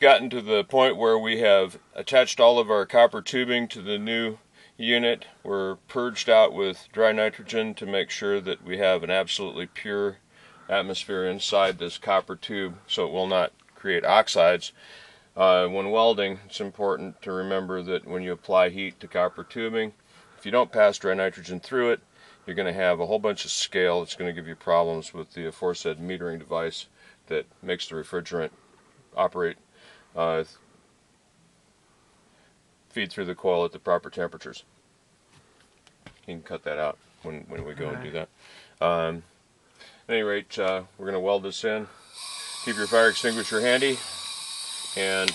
gotten to the point where we have attached all of our copper tubing to the new unit. We're purged out with dry nitrogen to make sure that we have an absolutely pure atmosphere inside this copper tube so it will not create oxides. When welding, it's important to remember that when you apply heat to copper tubing, if you don't pass dry nitrogen through it, you're going to have a whole bunch of scale. It's going to give you problems with the aforesaid metering device that makes the refrigerant operate, feed through the coil at the proper temperatures. You can cut that out when we go and do that. At any rate, we're going to weld this in. Keep your fire extinguisher handy, and